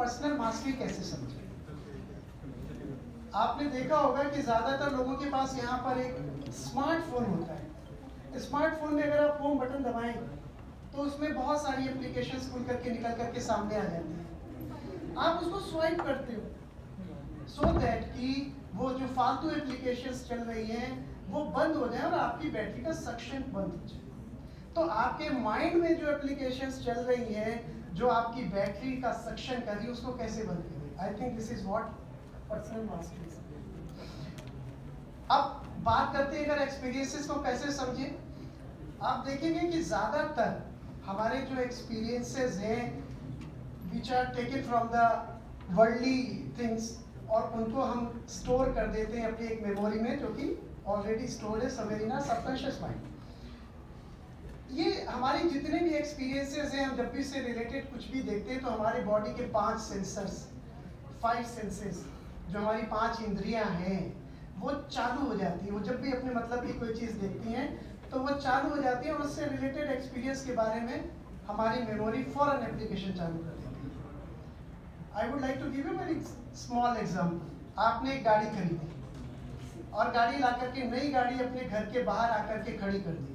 Personal mastery कैसे समझें। आपने देखा होगा कि ज़्यादातर लोगों के पास यहाँ पर एक स्मार्टफोन होता है। स्मार्टफोन में अगर आप होम बटन दबाएं तो उसमें बहुत सारी एप्लीकेशंस खुल करके निकल करके सामने आ जाती हैं। आप उसको स्वाइप करते हो सो दैट कि वो जो फालतू एप्लीकेशंस चल रही हैं वो बंद हो जाए और आपकी बैटरी का सक्शन बंद हो जाए। तो आपके माइंड में जो एप्लीकेशंस चल रही हैं जो आपकी बैटरी का सक्शन कर रही है उसको कैसे बंद करें। I think this is what personal mastery. अब बात करते हैं अगर एक्सपीरियंसेस को कैसे समझें। आप देखेंगे कि ज़्यादातर हमारे जो एक्सपीरियंसेस हैं which are taken from the worldly things और उनको हम स्टोर कर देते हैं अपनी एक मेमोरी में जो कि ऑलरेडी स्टोर्ड है somewhere in our subconscious mind. ये हमारी जितने भी एक्सपीरियंसेस हैं हम जब भी इससे रिलेटेड कुछ भी देखते हैं तो हमारे बॉडी के 5 सेंसर्स 5 सेंसेस जो हमारी 5 इंद्रियां हैं वो चालू हो जाती है। वो जब भी अपने मतलब की कोई चीज़ देखती हैं तो वो चालू हो जाती है और उससे रिलेटेड एक्सपीरियंस के बारे में हमारी मेमोरी फौरन एप्लीकेशन चालू कर देती है। I would like to give you very small example. आपने एक गाड़ी खरीदी और गाड़ी ला करके नई गाड़ी अपने घर के बाहर आकर के खड़ी कर दी।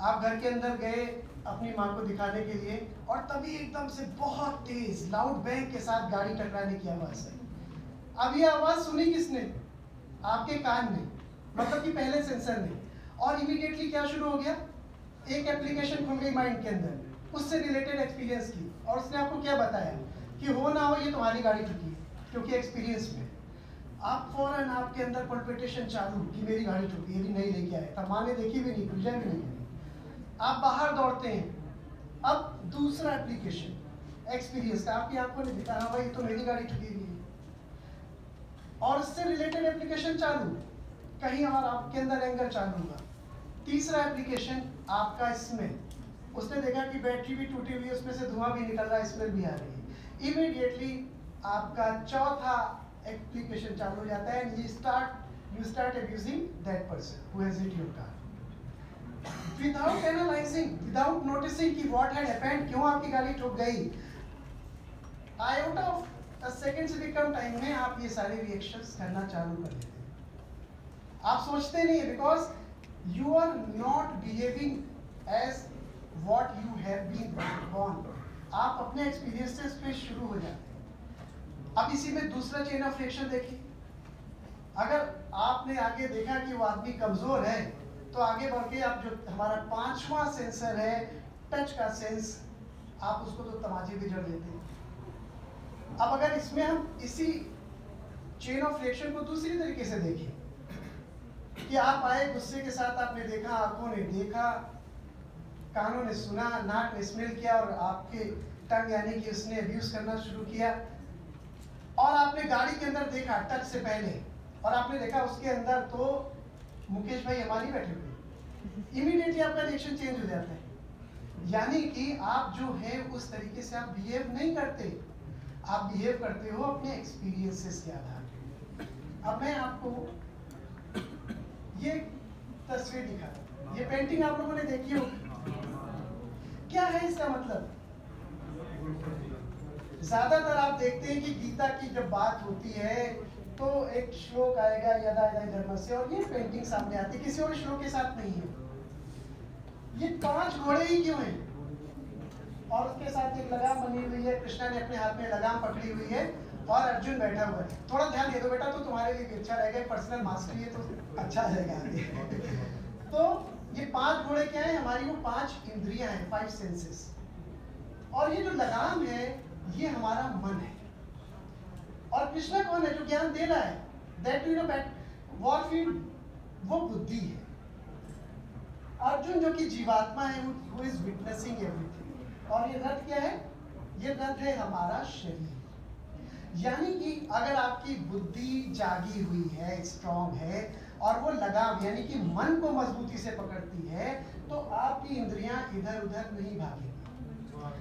आप घर के अंदर गए अपनी माँ को दिखाने के लिए और तभी एकदम से बहुत तेज लाउड बैंग के साथ गाड़ी टकराने की आवाज़ आई। अब ये आवाज़ सुनी किसने? आपके कान ने, मतलब कि पहले सेंसर ने। और इमीडिएटली क्या शुरू हो गया? एक एप्लीकेशन खुल गई माइंड के अंदर उससे रिलेटेड एक्सपीरियंस की और उसने आपको क्या बताया कि हो ना हो ये तुम्हारी गाड़ी ठुकी है। क्योंकि एक्सपीरियंस में आप फौरन आपके अंदर पल्पिटेशन चालू कि मेरी गाड़ी ठुकी है, नहीं लेके आए था, माँ ने देखी भी नहीं, पूजा भी नहीं। आप बाहर दौड़ते हैं। अब दूसरा एप्लीकेशन एक्सपीरियंस का आपकी आंखों ने दिखा हाँ भाई तो मेरी गाड़ी ठुकी हुई है और उससे रिलेटेड एप्लीकेशन चालू, कहीं और आपके अंदर एंगर चालू हुआ। तीसरा एप्लीकेशन आपका स्मेल, उसने देखा कि बैटरी भी टूटी हुई है, उसमें से धुआं भी निकल रहा है, स्मेल भी आ रही है। इमीडिएटली आपका चौथा एप्लीकेशन चालू हो जाता है and you start abusing that person who has hit your car without analyzing, without noticing कि what had happened, क्यों आपकी गाड़ी ठुक गई। आयोटा ऑफ अ सेकंड से भी कम टाइम में आप ये सारे रिएक्शंस करना चालू कर देते हैं। आप सोचते नहीं है because you are not behaving as what you have been born. आप अपने एक्सपीरियंसेस पे शुरू हो जाते हैं। अब इसी में दूसरा चेन ऑफ रिएक्शन देखिए। अगर आपने आगे देखा कि वो आदमी कमजोर है तो आगे बढ़ के आप जो हमारा 5वां सेंसर है टच का सेंस, आप उसको तो तमाचे भी जड़ लेते हैं। अब अगर इसमें हम इसी चेन ऑफ रिएक्शन को दूसरी तरीके से देखें कि आप आए गुस्से के साथ, आपने देखा, आंखों ने देखा, कानों ने सुना, नाक ने स्मेल किया और आपके टंग यानी कि उसने अब्यूज करना शुरू किया और आपने गाड़ी के अंदर देखा टच से पहले और आपने देखा उसके अंदर तो मुकेश भाई हमारी बैठे हुए। इमीडिएटली आपका रिएक्शन चेंज हो जाता है। यानी कि आप जो है उस तरीके से आप बिहेव नहीं करते, आप बिहेव करते हो अपने एक्सपीरियंसेस के आधार पर। अब मैं आपको ये तस्वीर दिखा रहा हूं। ये पेंटिंग आप लोगों ने देखी होगी। क्या है इसका मतलब? ज्यादातर आप देखते हैं कि गीता की जब बात होती है तो एक श्लोक आएगा यदा यदा धर्मस्य और ये पेंटिंग सामने आती है, किसी और श्लोक के साथ नहीं है। ये 5 घोड़े ही क्यों हैं और उसके साथ एक लगाम बनी हुई है, कृष्णा ने अपने हाथ में लगाम पकड़ी हुई है और अर्जुन बैठा हुआ है। थोड़ा ध्यान दे दो बेटा तो तुम्हारे लिए भी अच्छा रहेगा, पर्सनल मास्टरी है तो अच्छा रहेगा आगे। तो ये 5 घोड़े क्या है? हमारी वो 5 इंद्रियां हैं, 5 सेंसेस। और ये जो लगाम है ये हमारा मन है और कृष्णा कौन है जो ज्ञान दे रहा है? दैट यू नो वॉरफील्ड, वो बुद्धि है। अर्जुन जो कि जीवात्मा है, हु इज विटनेसिंग एवरीथिंग। और ये रथ क्या है? ये रथ है हमारा शरीर। यानी कि अगर आपकी बुद्धि जागी हुई है, स्ट्रांग है और वो लगाम यानी कि मन को मजबूती से पकड़ती है तो आपकी इंद्रियां इधर उधर नहीं भागेंगी,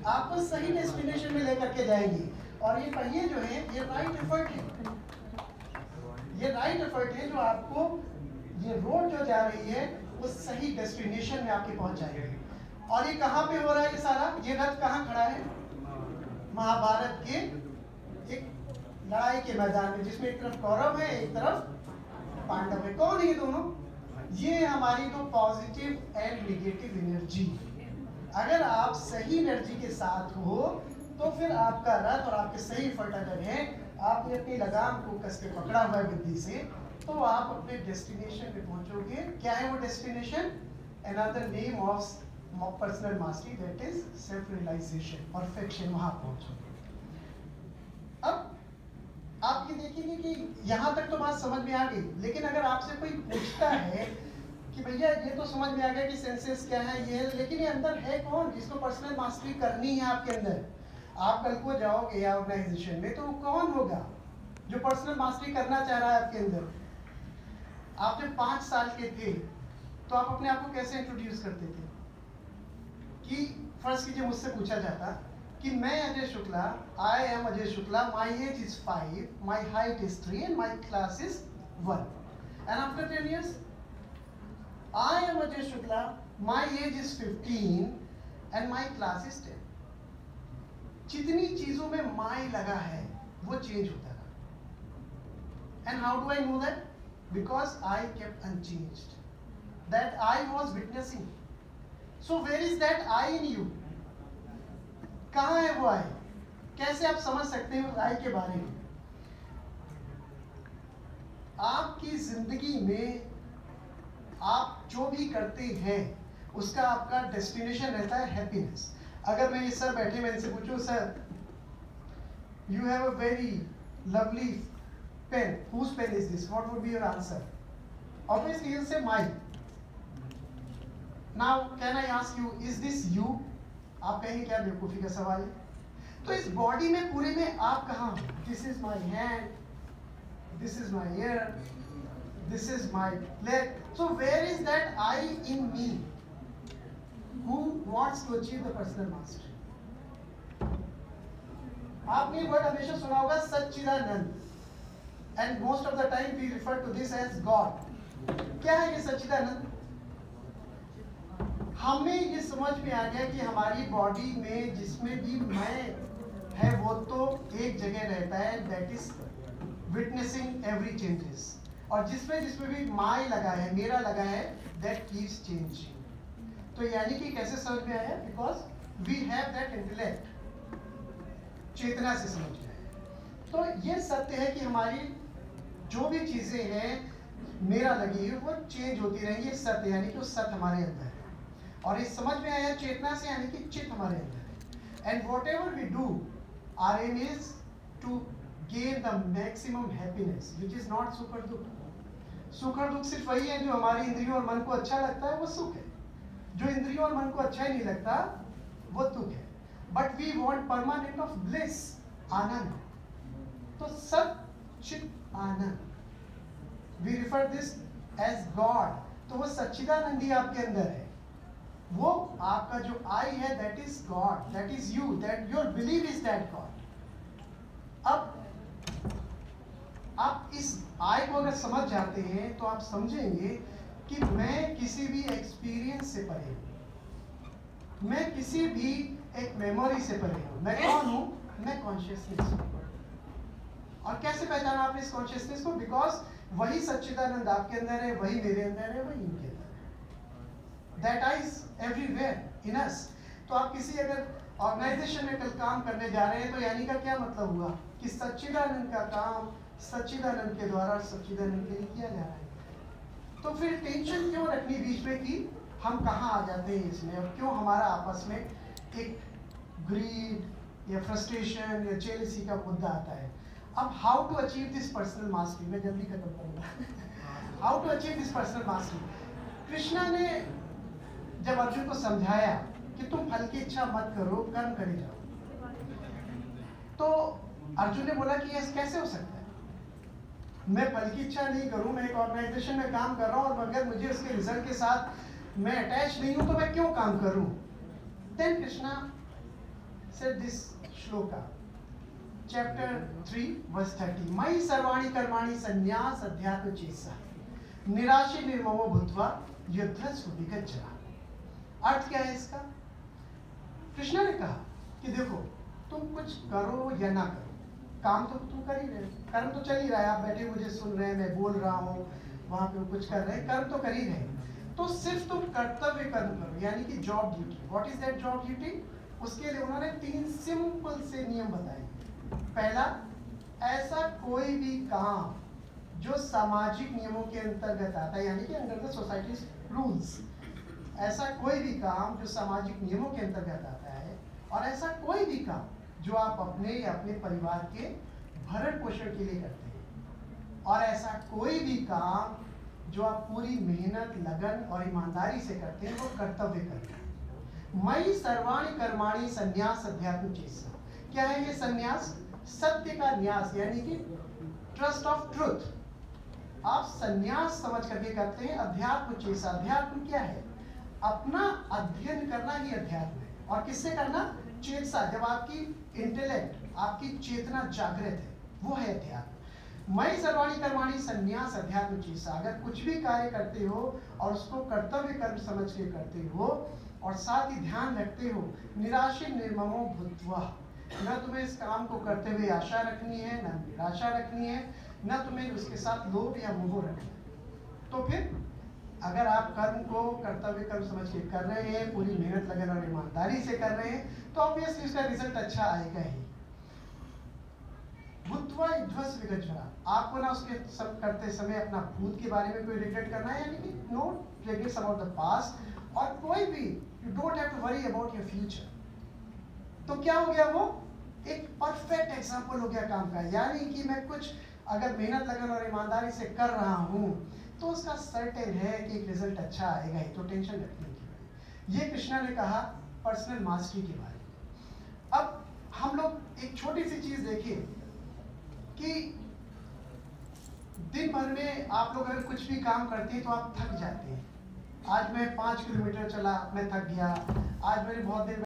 आपको सही डेस्टिनेशन में लेकर के जाएंगी। और ये पहिए जो है ये राइट एफर्ट है, ये राइट एफर्ट है जो आपको ये रोड जो जा रही है वो सही डेस्टिनेशन में आपके पहुंच जाएगी। और ये कहाँ पे हो रहा है ये सारा? ये रथ कहाँ खड़ा है? महाभारत के लड़ाई के मैदान में, जिसमें एक तरफ कौरव है एक तरफ पांडव है। कौन है ये दोनों? ये हमारी तो पॉजिटिव एंड नेगेटिव एनर्जी। अगर आप सही एनर्जी के साथ हो तो फिर आपका रथ और आपके सही फट अगर है, आपने अपनी लगाम को कस के पकड़ा हुआ है बुद्धि से, तो आप अपने डेस्टिनेशन पे पहुंचोगे। क्या है वो destination? Another name of personal mastery, that is self realization, perfection, वहां पहुंचोगे। अब आप ये देखेंगे कि यहाँ तक तो बात समझ में आ गई, लेकिन अगर आपसे कोई पूछता है कि भैया ये तो समझ में आ गया कि सेंसेस क्या है, ये है, लेकिन ये अंदर है कौन जिसको पर्सनल मास्टरी करनी है आपके अंदर? आप कल को जाओगे ऑर्गेनाइजेशन में तो कौन होगा जो पर्सनल मास्टरी करना चाह रहा है आपके अंदर? आप जब 5 साल के थे तो आप अपने आप को कैसे इंट्रोड्यूस करते थे? कि फर्स्ट कीजिए, मुझसे पूछा जाता कि मैं Ajay Shukla, I am Ajay Shukla, my age is 5, my height is 3 and my class is 1, and after 10 years I am Ajay Shukla, my age is 15 and my class is 10. जितनी चीजों में माई लगा है वो चेंज होता रहा। And how do I know that? Because I kept unchanged. That I was witnessing. So where is that I in you? कहाँ है वो I? कैसे आप समझ सकते हैं उस I के बारे में? आपकी जिंदगी में आप जो भी करते हैं उसका आपका डेस्टिनेशन रहता है हैप्पीनेस। अगर मैं ये सर बैठे, मैं इनसे पूछूं, sir you have a very lovely pen, whose pen is this, what would be your answer? Obviously you will say mine. Now can I ask you, is this you? आप कहेंगे क्या बेवकूफी का सवाल है। तो इस बॉडी में पूरे में आप कहाँ हो? This is my hand, this is my year, this is my leg. So where is that I in me who wants to achieve the personal mastery? आपने वर्ड हमेशा सुना होगा सच्चिदानंद, and most of the time we refer to this as God. क्या है ये सच्चिदानंद? हमें ये समझ में आ गया कि हमारी बॉडी में जिसमें भी मैं है वो तो एक जगह रहता है, that is witnessing every changes, और जिसमें भी माई लगा है, मेरा लगा है, that keeps changing। तो यानी कि कैसे समझ में आया? Because we have that intellect, चेतना से समझ में आया। तो ये सत्य है कि हमारी जो भी चीजें हैं मेरा लगी है वो चेंज होती रहेंगी, सत्य, यानी कि वो सत्य हमारे अंदर है। और ये समझ में आया चेतना से, यानी कि चित्त हमारे अंदर है। And whatever we do, our aim is to gain the maximum happiness, which is not सुख और दुख। सुख और दुख सिर्फ वही है जो हमारी इंद्रियों और मन को अच्छा लगता है, वो सुख है। जो इंद्रियों और मन को अच्छा ही नहीं लगता वो दुख है। But we want permanent of bliss, आनंद। तो सत चित आनंद, we refer this as God. तो वो सच्चिदानंदी आपके अंदर है, वो आपका जो आई है, that is God, that is you, that your believe is that God. अब आप इस आई को अगर समझ जाते हैं तो आप समझेंगे कि मैं किसी भी एक्सपीरियंस से परे हूं, मैं किसी भी एक मेमोरी से परे हूं। मैं कौन हूं? मैं कॉन्शियसनेस हूं। और कैसे पहचाना आपने इस कॉन्शियसनेस को? बिकॉज वही सच्चिदानंद आपके अंदर है, वही मेरे अंदर है, वही इनके अंदर है। That I is everywhere in us. तो आप किसी अगर ऑर्गेनाइजेशन में कल काम करने जा रहे हैं तो यानी का क्या मतलब हुआ कि सच्चिदानंद का काम सच्चिदानंद के द्वारा सच्चिदानंद के लिए किया जा रहा है। तो फिर टेंशन क्यों रखनी बीच में कि हम कहाँ आ जाते हैं इसमें, और क्यों हमारा आपस में एक ग्रीड या फ्रस्ट्रेशन या जेलसी का मुद्दा आता है। अब how to achieve this personal mastery, मैं जल्दी खत्म करूंगा। How to achieve this personal mastery. Krishna ने जब अर्जुन को समझाया कि तुम फल की इच्छा मत करो, कर्म करे जाओ, तो अर्जुन ने बोला कि ये कैसे हो सकता है? मैं फल की इच्छा नहीं करूं, मैं एक ऑर्गेनाइजेशन में काम कर रहा हूं और अगर मुझे उसके रिजल्ट के साथ मैं अटैच नहीं हूं तो मैं क्यों काम करूं? Then Krishna said this shloka, chapter 3 verse 30, मयि सर्वाणि कर्माणि संन्यास अध्यात्म चेतसा निराशि निर्ममो भूत्वा युद्धस्व विगच्छा। अर्थ क्या है इसका? कृष्णा ने कहा कि देखो, तुम कुछ करो या ना करो, काम तो तुम कर ही रहे हो, कर्म तो चल ही रहा है, आप बैठे मुझे सुन रहे हैं, मैं बोल रहा हूँ, वहां पे कुछ कर रहे हैं, कर्म तो कर ही रहे हैं। तो सिर्फ तुम कर्तव्य कर्म करो, यानी कि job duty. What is that job duty? उसके लिए उन्होंने 3 सिंपल से नियम बताए। पहला, ऐसा कोई भी काम जो सामाजिक नियमों के अंतर्गत आता है, यानी कि अंडर द सोसाइटीज रूल्स, ऐसा कोई भी काम जो सामाजिक नियमों के अंतर्गत आता है, और ऐसा कोई भी काम जो आप अपने या अपने परिवार के भरण पोषण के लिए करते हैं, और ऐसा कोई भी काम जो आप पूरी मेहनत, लगन और ईमानदारी से करते हैं, वो कर्तव्य करते हैं। मयि सर्वाणि कर्माणि संन्यास अध्यात्म चेष्टा। क्या है ये संन्यास? सत्य का न्यास, यानी कि ट्रस्ट ऑफ ट्रुथ। आप संन्यास समझ करके करते हैं। अध्यात्म चेष्टा, अध्यात्म क्या है? अपना अध्ययन करना ही अध्यात्म है। और किससे करना? चेतसा, जब आपकी इंटेलेक्ट, आपकी चेतना जागृत है, वो है अध्यात्म। मयि सर्वाणि कर्माणि संन्यास अध्यात्म चेष्टा। अगर कुछ भी कार्य करते हो और उसको कर्तव्य कर्म समझ के करते हो, और साथ ही ध्यान रखते हो, निराशे निर्ममो भूत्वा, न तुम्हें इस काम को करते हुए आशा रखनी है, न निराशा रखनी है, न तुम्हें उसके साथ लोभ या मोह रखना है। तो फिर अगर आप कर्म को कर्तव्य कर्म समझ के कर रहे हैं, पूरी मेहनत, लगन और ईमानदारी से कर रहे हैं, तो ऑब्वियसली उसका रिजल्ट अच्छा आएगा ही। भूत्वा ध्वस विगज्वरा, आपको ना उसके सब करते समय अपना भूत के बारे में कोई रिग्रेट करना है, यानी कि no regrets about the past, और कोई भी you don't have to worry about your future. तो क्या हो गया? वो एक परफेक्ट एग्जाम्पल हो गया काम का, यानी कि मैं कुछ अगर मेहनत, लगन और ईमानदारी से कर रहा हूँ, तो उसका सर्टेन है कि एक रिजल्ट अच्छा आएगा ही, तो टेंशन रखने की। ये कृष्णा ने कहा पर्सनल मास्टरी के बारे में। अब हम लोग एक छोटी सी चीज देखिए कि दिन भर में आप लोग अगर कुछ भी काम करते हैं तो आप थक जाते हैं। आज मैं 5 किलोमीटर चला, मैं थक गया। आज मैंने बहुत देर